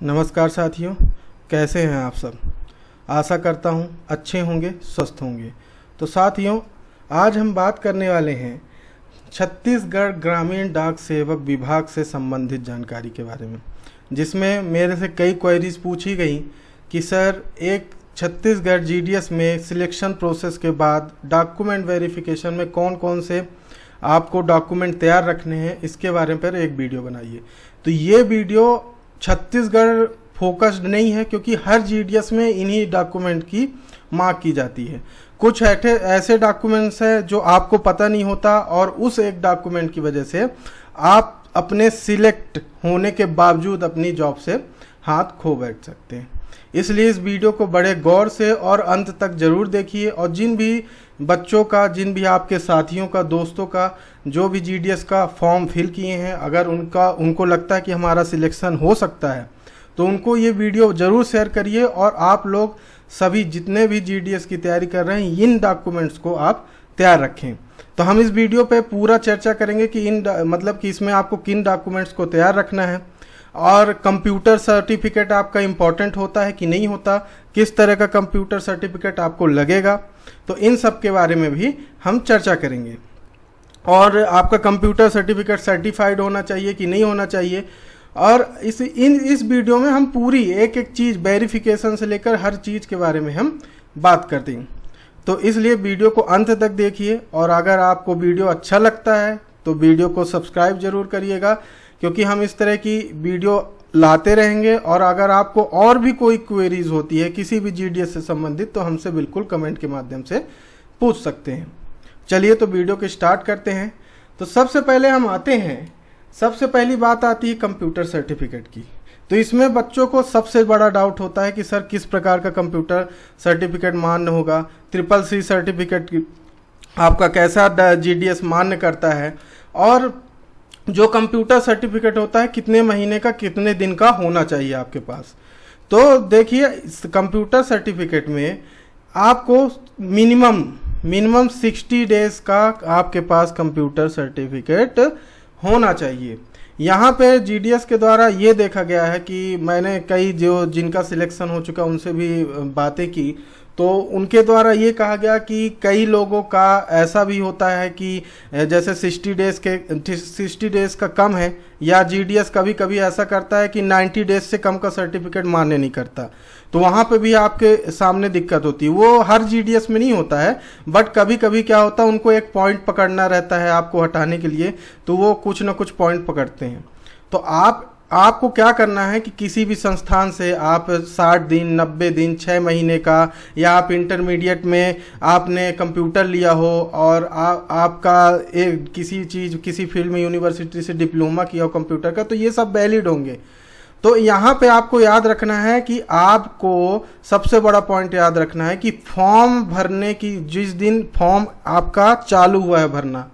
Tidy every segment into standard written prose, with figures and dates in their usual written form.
नमस्कार साथियों, कैसे हैं आप सब। आशा करता हूं अच्छे होंगे, स्वस्थ होंगे। तो साथियों, आज हम बात करने वाले हैं छत्तीसगढ़ ग्रामीण डाक सेवक विभाग से संबंधित जानकारी के बारे में, जिसमें मेरे से कई क्वेरीज पूछी गई कि सर एक छत्तीसगढ़ जीडीएस में सिलेक्शन प्रोसेस के बाद डॉक्यूमेंट वेरिफिकेशन में कौन कौन से आपको डॉक्यूमेंट तैयार रखने हैं, इसके बारे पर एक वीडियो बनाइए। तो ये वीडियो छत्तीसगढ़ फोकस्ड नहीं है, क्योंकि हर जीडीएस में इन्हीं डॉक्यूमेंट की मांग की जाती है। कुछ ऐसे डॉक्यूमेंट्स हैं जो आपको पता नहीं होता और उस एक डॉक्यूमेंट की वजह से आप अपने सिलेक्ट होने के बावजूद अपनी जॉब से हाथ खो बैठ सकते हैं। इसलिए इस वीडियो को बड़े गौर से और अंत तक जरूर देखिए, और जिन भी बच्चों का, जिन भी आपके साथियों का, दोस्तों का जो भी जीडीएस का फॉर्म फिल किए हैं, अगर उनको लगता है कि हमारा सिलेक्शन हो सकता है तो उनको ये वीडियो जरूर शेयर करिए। और आप लोग सभी जितने भी जीडीएस की तैयारी कर रहे हैं, इन डॉक्यूमेंट्स को आप तैयार रखें। तो हम इस वीडियो पे पूरा चर्चा करेंगे कि कि इसमें आपको किन डॉक्यूमेंट्स को तैयार रखना है, और कंप्यूटर सर्टिफिकेट आपका इम्पॉर्टेंट होता है कि नहीं होता, किस तरह का कंप्यूटर सर्टिफिकेट आपको लगेगा, तो इन सब के बारे में भी हम चर्चा करेंगे। और आपका कंप्यूटर सर्टिफिकेट सर्टिफाइड होना चाहिए कि नहीं होना चाहिए, और इस वीडियो में हम पूरी एक एक चीज़ वेरिफिकेशन से लेकर हर चीज़ के बारे में हम बात करते हैं। तो इसलिए वीडियो को अंत तक देखिए, और अगर आपको वीडियो अच्छा लगता है तो वीडियो को सब्सक्राइब जरूर करिएगा, क्योंकि हम इस तरह की वीडियो लाते रहेंगे। और अगर आपको और भी कोई क्वेरीज होती है किसी भी जीडीएस से संबंधित, तो हमसे बिल्कुल कमेंट के माध्यम से पूछ सकते हैं। चलिए तो वीडियो को स्टार्ट करते हैं। तो सबसे पहले हम आते हैं, सबसे पहली बात आती है कंप्यूटर सर्टिफिकेट की। तो इसमें बच्चों को सबसे बड़ा डाउट होता है कि सर किस प्रकार का कंप्यूटर सर्टिफिकेट मान्य होगा, CCC सर्टिफिकेट आपका कैसा जीडीएस मान्य करता है, और जो कंप्यूटर सर्टिफिकेट होता है कितने महीने का, कितने दिन का होना चाहिए आपके पास। तो देखिए, कंप्यूटर सर्टिफिकेट में आपको मिनिमम 60 डेज का आपके पास कंप्यूटर सर्टिफिकेट होना चाहिए। यहाँ पे जीडीएस के द्वारा ये देखा गया है कि मैंने कई जिनका सिलेक्शन हो चुका उनसे भी बातें की, तो उनके द्वारा ये कहा गया कि कई लोगों का ऐसा भी होता है कि जैसे 60 डेज का कम है, या जीडीएस कभी कभी ऐसा करता है कि 90 डेज से कम का सर्टिफिकेट मान्य नहीं करता। तो वहाँ पे भी आपके सामने दिक्कत होती है। वो हर जीडीएस में नहीं होता है, बट कभी कभी क्या होता है, उनको एक पॉइंट पकड़ना रहता है आपको हटाने के लिए, तो वो कुछ ना कुछ पॉइंट पकड़ते हैं। तो आपको क्या करना है कि किसी भी संस्थान से आप 60 दिन, 90 दिन, 6 महीने का, या आप इंटरमीडिएट में आपने कंप्यूटर लिया हो और आपका किसी फील्ड में यूनिवर्सिटी से डिप्लोमा किया हो कंप्यूटर का, तो ये सब वैलिड होंगे। तो यहाँ पे आपको याद रखना है कि आपको सबसे बड़ा पॉइंट याद रखना है कि फॉर्म भरने की, जिस दिन फॉर्म आपका चालू हुआ है भरना,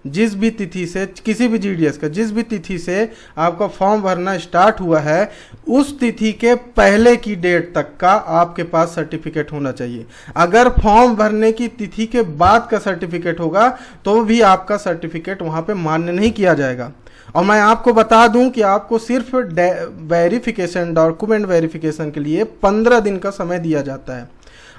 जिस भी तिथि से, किसी भी जीडीएस का जिस भी तिथि से आपका फॉर्म भरना स्टार्ट हुआ है, उस तिथि के पहले की डेट तक का आपके पास सर्टिफिकेट होना चाहिए। अगर फॉर्म भरने की तिथि के बाद का सर्टिफिकेट होगा तो भी आपका सर्टिफिकेट वहाँ पे मान्य नहीं किया जाएगा। और मैं आपको बता दूं कि आपको सिर्फ डॉक्यूमेंट वेरिफिकेशन के लिए 15 दिन का समय दिया जाता है।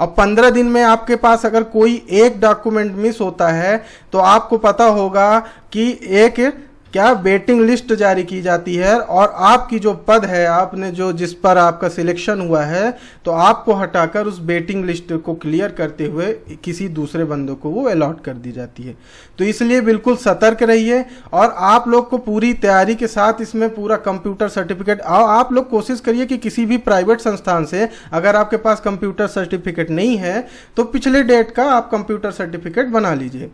अब 15 दिन में आपके पास अगर कोई एक डॉक्यूमेंट मिस होता है, तो आपको पता होगा कि एक वेटिंग लिस्ट जारी की जाती है, और आपकी जो पद है, आपने जिस पर आपका सिलेक्शन हुआ है, तो आपको हटाकर उस वेटिंग लिस्ट को क्लियर करते हुए किसी दूसरे बंदे को वो अलॉट कर दी जाती है। तो इसलिए बिल्कुल सतर्क रहिए, और आप लोग को पूरी तैयारी के साथ इसमें पूरा कंप्यूटर सर्टिफिकेट, आप लोग कोशिश करिए कि किसी भी प्राइवेट संस्थान से अगर आपके पास कंप्यूटर सर्टिफिकेट नहीं है, तो पिछले डेट का आप कंप्यूटर सर्टिफिकेट बना लीजिए,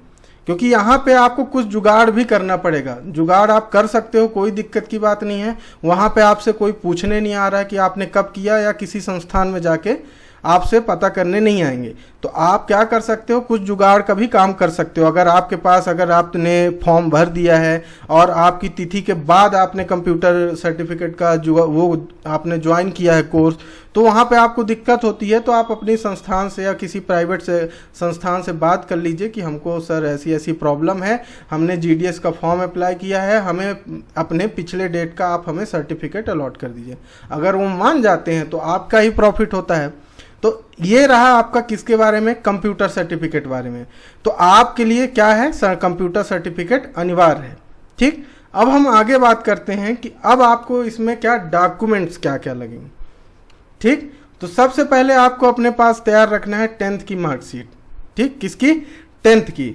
क्योंकि यहाँ पे आपको कुछ जुगाड़ भी करना पड़ेगा। जुगाड़ आप कर सकते हो, कोई दिक्कत की बात नहीं है। वहाँ पे आपसे कोई पूछने नहीं आ रहा है कि आपने कब किया, या किसी संस्थान में जाके आपसे पता करने नहीं आएंगे। तो आप क्या कर सकते हो, कुछ जुगाड़ का भी काम कर सकते हो। अगर आपके पास, अगर आपने फॉर्म भर दिया है और आपकी तिथि के बाद आपने कंप्यूटर सर्टिफिकेट का जो वो आपने ज्वाइन किया है कोर्स, तो वहाँ पे आपको दिक्कत होती है, तो आप अपनी संस्थान से या किसी प्राइवेट से संस्थान से बात कर लीजिए कि हमको सर ऐसी ऐसी प्रॉब्लम है, हमने जीडीएस का फॉर्म अप्लाई किया है, हमें अपने पिछले डेट का आप हमें सर्टिफिकेट अलॉट कर दीजिए। अगर वो मान जाते हैं तो आपका ही प्रॉफिट होता है। तो ये रहा आपका किसके बारे में, कंप्यूटर सर्टिफिकेट बारे में। तो आपके लिए क्या है, कंप्यूटर सर्टिफिकेट अनिवार्य है। ठीक, अब हम आगे बात करते हैं कि अब आपको इसमें क्या डॉक्यूमेंट्स क्या क्या लगेंगे। ठीक, तो सबसे पहले आपको अपने पास तैयार रखना है 10th की मार्कशीट। ठीक, किसकी, 10th की।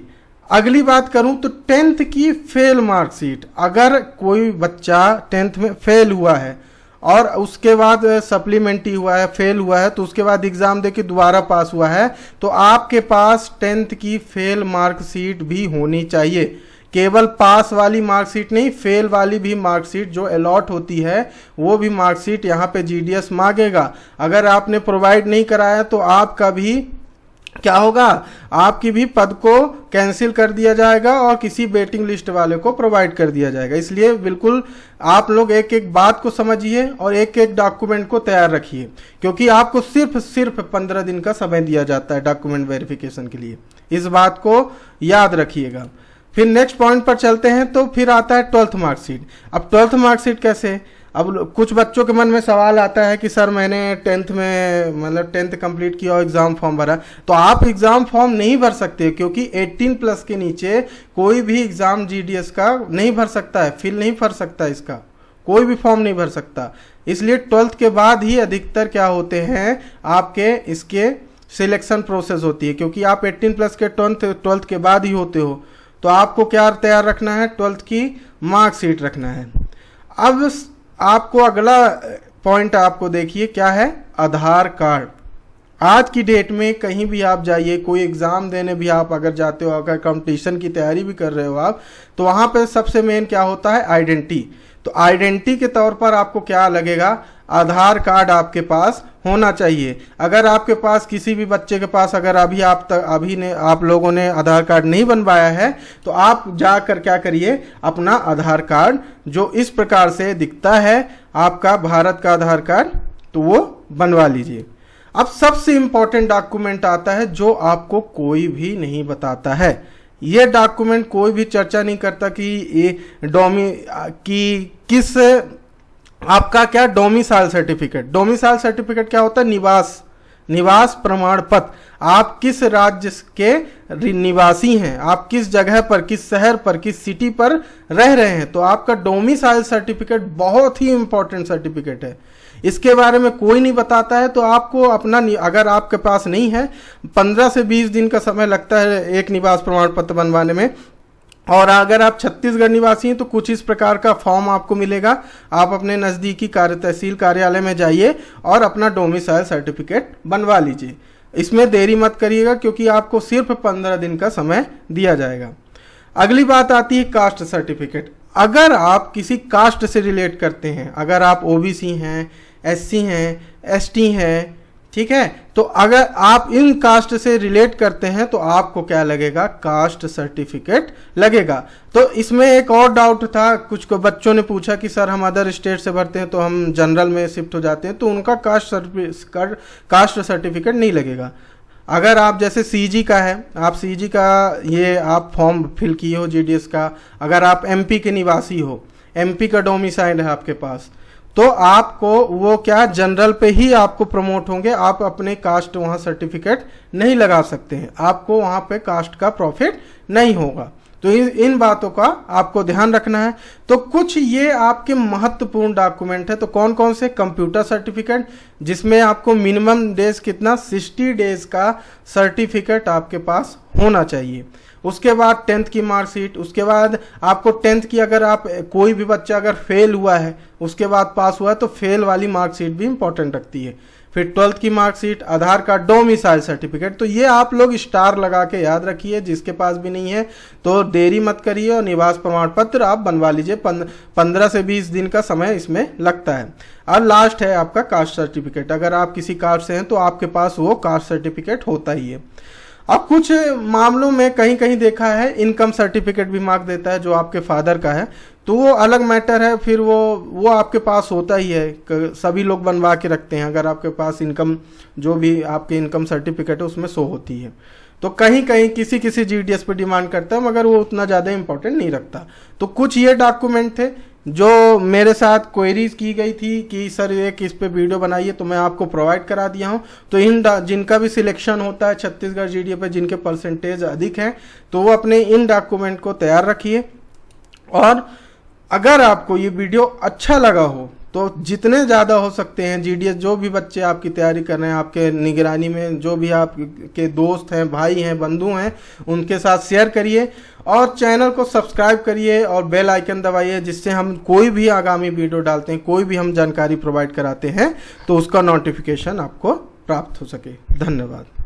अगली बात करूं तो 10th की फेल मार्कशीट। अगर कोई बच्चा 10th में फेल हुआ है और उसके बाद सप्लीमेंट्री हुआ है, फेल हुआ है, तो उसके बाद एग्जाम देके दोबारा पास हुआ है, तो आपके पास 10th की फेल मार्कशीट भी होनी चाहिए। केवल पास वाली मार्कशीट नहीं, फेल वाली भी मार्कशीट जो अलॉट होती है वो भी मार्कशीट यहाँ पे जीडीएस मांगेगा। अगर आपने प्रोवाइड नहीं कराया तो आपका भी क्या होगा, आपकी भी पद को कैंसिल कर दिया जाएगा और किसी वेटिंग लिस्ट वाले को प्रोवाइड कर दिया जाएगा। इसलिए बिल्कुल आप लोग एक एक बात को समझिए और एक एक डॉक्यूमेंट को तैयार रखिए, क्योंकि आपको सिर्फ 15 दिन का समय दिया जाता है डॉक्यूमेंट वेरिफिकेशन के लिए। इस बात को याद रखिएगा। फिर नेक्स्ट पॉइंट पर चलते हैं। तो फिर आता है 12th मार्कशीट। अब 12th मार्कशीट कैसे, अब कुछ बच्चों के मन में सवाल आता है कि सर मैंने 10th में मतलब 10th कंप्लीट किया और एग्ज़ाम फॉर्म भरा, तो आप एग्ज़ाम फॉर्म नहीं भर सकते, क्योंकि 18+ के नीचे कोई भी एग्ज़ाम जीडीएस का नहीं भर सकता है, फिल नहीं भर सकता, इसका कोई भी फॉर्म नहीं भर सकता। इसलिए 12th के बाद ही अधिकतर क्या होते हैं आपके इसके सिलेक्शन प्रोसेस होती है, क्योंकि आप 18+ के 12th के बाद ही होते हो। तो आपको क्या तैयार रखना है, 12th की मार्कशीट रखना है। अब आपको अगला पॉइंट आपको देखिए क्या है, आधार कार्ड। आज की डेट में कहीं भी आप जाइए, कोई एग्ज़ाम देने भी आप अगर जाते हो, अगर कंपटीशन की तैयारी भी कर रहे हो आप, तो वहाँ पे सबसे मेन क्या होता है, आइडेंटिटी। तो आइडेंटिटी के तौर पर आपको क्या लगेगा, आधार कार्ड आपके पास होना चाहिए। अगर आपके पास किसी भी बच्चे के पास अगर आप लोगों ने आधार कार्ड नहीं बनवाया है, तो आप जाकर क्या करिए, अपना आधार कार्ड जो इस प्रकार से दिखता है आपका भारत का आधार कार्ड, तो वो बनवा लीजिए। अब सबसे इंपॉर्टेंट डॉक्यूमेंट आता है जो आपको कोई भी नहीं बताता है। ये डॉक्यूमेंट कोई भी चर्चा नहीं करता कि ये किस आपका क्या, डोमिसाइल सर्टिफिकेट। डोमिसाइल सर्टिफिकेट क्या होता है, निवास प्रमाण पत्र। आप किस राज्य के निवासी हैं, आप किस जगह पर, किस शहर पर, किस सिटी पर रह रहे हैं, तो आपका डोमिसाइल सर्टिफिकेट बहुत ही इंपॉर्टेंट सर्टिफिकेट है। इसके बारे में कोई नहीं बताता है। तो आपको अपना, अगर आपके पास नहीं है, 15 से 20 दिन का समय लगता है एक निवास प्रमाण पत्र बनवाने में। और अगर आप छत्तीसगढ़ निवासी हैं तो कुछ इस प्रकार का फॉर्म आपको मिलेगा। आप अपने नज़दीकी तहसील कार्यालय में जाइए और अपना डोमिसाइल सर्टिफिकेट बनवा लीजिए। इसमें देरी मत करिएगा, क्योंकि आपको सिर्फ 15 दिन का समय दिया जाएगा। अगली बात आती है कास्ट सर्टिफिकेट। अगर आप किसी कास्ट से रिलेट करते हैं, अगर आप ओबीसी हैं, एससी हैं, एसटी हैं, ठीक है, तो अगर आप इन कास्ट से रिलेट करते हैं तो आपको क्या लगेगा, कास्ट सर्टिफिकेट लगेगा। तो इसमें एक और डाउट था, कुछ को बच्चों ने पूछा कि सर हम अदर स्टेट से भरते हैं तो हम जनरल में शिफ्ट हो जाते हैं, तो उनका कास्ट सर्टिफिकेट नहीं लगेगा। अगर आप जैसे सीजी का है, आप सीजी का ये आप फॉर्म फिल किए हो जीडीएस का, अगर आप एमपी के निवासी हो, एमपी का डोमिसाइल है आपके पास, तो आपको वो क्या, जनरल पे ही आपको प्रमोट होंगे। आप अपने कास्ट वहाँ सर्टिफिकेट नहीं लगा सकते हैं, आपको वहाँ पे कास्ट का प्रॉफिट नहीं होगा। तो इन बातों का आपको ध्यान रखना है। तो कुछ ये आपके महत्वपूर्ण डॉक्यूमेंट है। तो कौन कौन से, कंप्यूटर सर्टिफिकेट जिसमें आपको मिनिमम डेज कितना, 60 डेज का सर्टिफिकेट आपके पास होना चाहिए। उसके बाद 10th की मार्कशीट, उसके बाद आपको 10th की, अगर आप कोई भी बच्चा अगर फेल हुआ है उसके बाद पास हुआ है तो फेल वाली मार्कशीट भी इंपॉर्टेंट रखती है। फिर 12th की मार्कशीट, आधार कार्ड, डोमिसाइल सर्टिफिकेट। तो ये आप लोग स्टार लगा के याद रखिए, जिसके पास भी नहीं है तो देरी मत करिए और निवास प्रमाण पत्र आप बनवा लीजिए। 15 से 20 दिन का समय इसमें लगता है। और लास्ट है आपका कास्ट सर्टिफिकेट। अगर आप किसी कास्ट से हैं तो आपके पास वो कास्ट सर्टिफिकेट होता ही है। अब कुछ मामलों में कहीं कहीं देखा है इनकम सर्टिफिकेट भी मांग देता है, जो आपके फादर का है तो वो अलग मैटर है, फिर वो आपके पास होता ही है, सभी लोग बनवा के रखते हैं। अगर आपके पास इनकम, जो भी आपके इनकम सर्टिफिकेट है उसमें शो होती है, तो कहीं कहीं किसी किसी जीडीएस पे डिमांड करता है, मगर वो उतना ज़्यादा इंपॉर्टेंट नहीं रखता। तो कुछ ये डॉक्यूमेंट थे जो मेरे साथ क्वेरीज की गई थी कि सर एक इस पे वीडियो बनाइए, तो मैं आपको प्रोवाइड करा दिया हूँ। तो इन जिनका भी सिलेक्शन होता है छत्तीसगढ़ जीडीए पे, जिनके परसेंटेज अधिक हैं, तो वो अपने इन डॉक्यूमेंट को तैयार रखिए। और अगर आपको ये वीडियो अच्छा लगा हो तो जितने ज़्यादा हो सकते हैं जीडीएस, जो भी बच्चे आपकी तैयारी कर रहे हैं, आपके निगरानी में जो भी आपके दोस्त हैं, भाई हैं, बंधु हैं, उनके साथ शेयर करिए और चैनल को सब्सक्राइब करिए और बेल आइकन दबाइए, जिससे हम कोई भी आगामी वीडियो डालते हैं, कोई भी हम जानकारी प्रोवाइड कराते हैं तो उसका नोटिफिकेशन आपको प्राप्त हो सके। धन्यवाद।